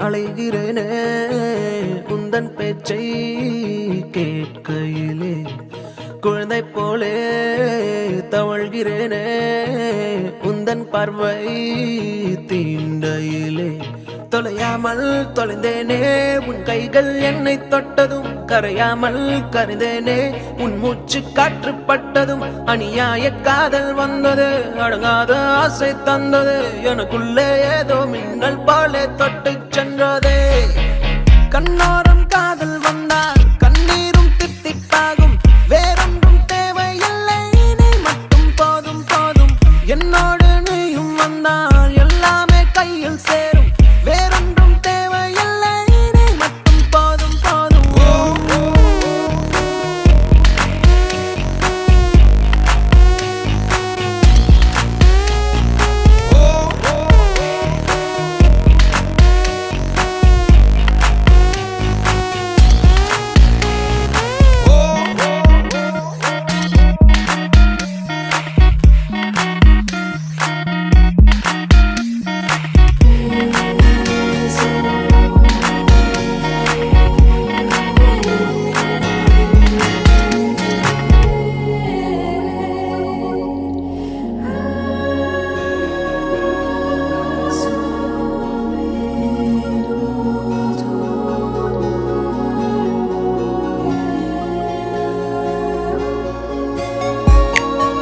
அலைகிறேனே உந்தன் பேச்சை கேட்கையிலே குழந்தை போலே தவழ்கிறேனே உந்தன் பார்வை தீண்டையிலே தொலையாமல் தொலைந்தேனே உன் கைகள் என்னை தொட்டதும் கரையாமல் கருந்தேனே உன் மூச்சு காற்றுப்பட்டதும் அநியாய காதல் வந்தது அடங்காத ஆசை தந்தது எனக்குள்ளே ஏதோ மின்னல் போலே தொட்டு சென்றதே கண்ணோரம் காதல் வந்தால் கண்ணீரும் தித்திப்பாகும் வேறொன்றும் தேவையில்லை நீ மட்டும் போதும் போதும் என்னோடு நீயும் வந்தால் எல்லாமே கையில் சேரும் வேறொன்றும் தேவையில்லை நீ மட்டும் போதும் போதும்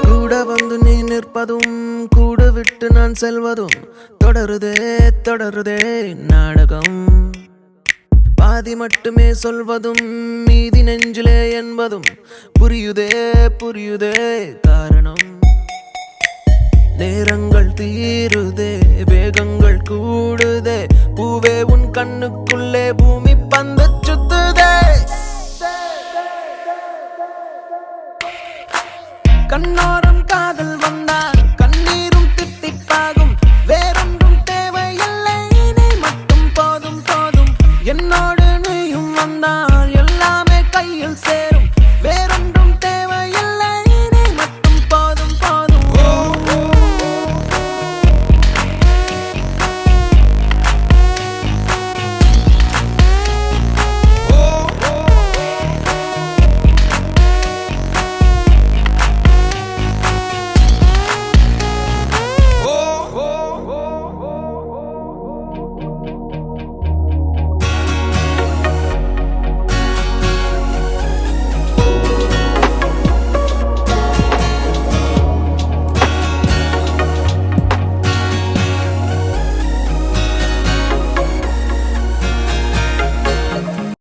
கூட வந்து நீ நிற்பதும் கூட விட்டு நான் செல்வதும் தொடருதே தொடருதே நாடகம் பாதி மட்டுமே சொல்வதும் மீதி நெஞ்சிலே என்பதும் புரியுதே புரியுதே காரணம் நேரங்கள் தீருதே